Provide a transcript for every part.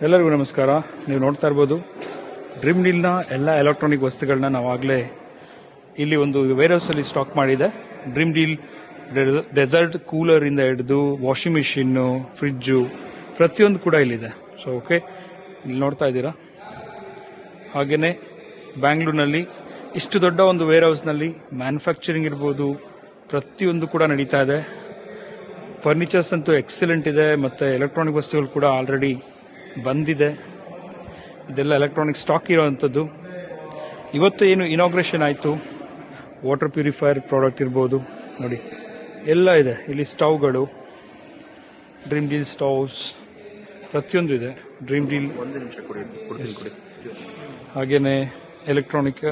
ಎಲ್ಲರಿಗೂ ನಮಸ್ಕಾರ. ನೀವು ನೋಡ್ತಾ ಇರ್ಬೋದು ಡ್ರೀಮ್ ಡೀಲ್ನ ಎಲ್ಲ ಎಲೆಕ್ಟ್ರಾನಿಕ್ ವಸ್ತುಗಳನ್ನ ನಾವಾಗಲೇ ಇಲ್ಲಿ ಒಂದು ವೇರ್ಹೌಸಲ್ಲಿ ಸ್ಟಾಕ್ ಮಾಡಿದೆ. ಡ್ರೀಮ್ ಡೀಲ್ ಡೆಸರ್ಟ್ ಕೂಲರಿಂದ ಹಿಡಿದು ವಾಷಿಂಗ್ ಮಿಷಿನ್ನು, ಫ್ರಿಜ್ಜು ಪ್ರತಿಯೊಂದು ಕೂಡ ಇಲ್ಲಿದೆ. ಸೊ ಓಕೆ, ಇಲ್ಲಿ ನೋಡ್ತಾ ಇದ್ದೀರಾ. ಹಾಗೆಯೇ ಬ್ಯಾಂಗ್ಳೂರಿನಲ್ಲಿ ಇಷ್ಟು ದೊಡ್ಡ ಒಂದು ವೇರ್ಹೌಸ್ನಲ್ಲಿ ಮ್ಯಾನುಫ್ಯಾಕ್ಚರಿಂಗ್ ಇರ್ಬೋದು, ಪ್ರತಿಯೊಂದು ಕೂಡ ನಡೀತಾ ಇದೆ. ಫರ್ನಿಚರ್ಸ್ ಅಂತೂ ಎಕ್ಸಲೆಂಟ್ ಇದೆ, ಮತ್ತು ಎಲೆಕ್ಟ್ರಾನಿಕ್ ವಸ್ತುಗಳು ಕೂಡ ಆಲ್ರೆಡಿ ಬಂದಿದೆ. ಇದೆಲ್ಲ ಎಲೆಕ್ಟ್ರಾನಿಕ್ ಸ್ಟಾಕ್ ಇರೋವಂಥದ್ದು. ಇವತ್ತು ಏನು ಇನಾಗ್ರೇಷನ್ ಆಯಿತು, ವಾಟರ್ ಪ್ಯೂರಿಫೈಯರ್ ಪ್ರಾಡಕ್ಟ್ ಇರ್ಬೋದು ನೋಡಿ, ಎಲ್ಲ ಇದೆ ಇಲ್ಲಿ. ಸ್ಟವ್ಗಳು, ಡ್ರೀಮ್ ಡೀಲ್ ಸ್ಟವ್ಸ್ ಪ್ರತಿಯೊಂದು ಇದೆ. ಡ್ರೀಮ್ ಡೀಲ್ ಹಾಗೆಯೇ ಎಲೆಕ್ಟ್ರಾನಿಕ್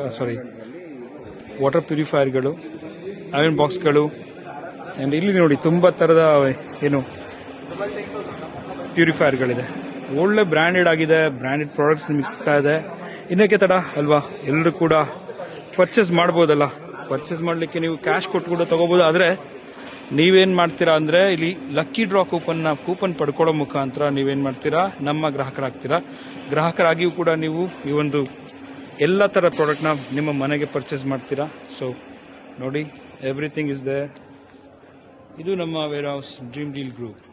ವಾಟರ್ ಪ್ಯೂರಿಫೈಯರ್ಗಳು, ಐರನ್ ಬಾಕ್ಸ್ಗಳು, ಆ್ಯಂಡ್ ಇಲ್ಲಿ ನೋಡಿ ತುಂಬ ಥರದ ಏನು ಪ್ಯೂರಿಫೈಯರ್ಗಳಿದೆ. ಒಳ್ಳೆ ಬ್ರ್ಯಾಂಡೆಡ್ ಆಗಿದೆ, ಬ್ರ್ಯಾಂಡೆಡ್ ಪ್ರಾಡಕ್ಟ್ಸ್ ನಿಮಗೆ ಸಿಗ್ತಾ ಇದೆ. ಇನ್ನಕ್ಕೆ ತಡ ಅಲ್ವಾ, ಎಲ್ಲರೂ ಕೂಡ ಪರ್ಚೇಸ್ ಮಾಡ್ಬೋದಲ್ಲ. ಪರ್ಚೇಸ್ ಮಾಡಲಿಕ್ಕೆ ನೀವು ಕ್ಯಾಶ್ ಕೊಟ್ಟು ಕೂಡ ತೊಗೋಬೋದು. ಆದರೆ ನೀವೇನು ಮಾಡ್ತೀರಾ ಅಂದರೆ, ಇಲ್ಲಿ ಲಕ್ಕಿ ಡ್ರಾ ಕೂಪನ್ ಪಡ್ಕೊಳ್ಳೋ ಮುಖಾಂತರ ನೀವೇನು ಮಾಡ್ತೀರಾ, ನಮ್ಮ ಗ್ರಾಹಕರಾಗ್ತೀರಾ. ಗ್ರಾಹಕರಾಗಿಯೂ ಕೂಡ ನೀವು ಈ ಒಂದು ಎಲ್ಲ ಥರ ಪ್ರಾಡಕ್ಟ್ನ ನಿಮ್ಮ ಮನೆಗೆ ಪರ್ಚೇಸ್ ಮಾಡ್ತೀರಾ. ಸೊ ನೋಡಿ, ಎವ್ರಿಥಿಂಗ್ ಇಸ್ ದೇರ್. ಇದು ನಮ್ಮ warehouse Dream Deal group.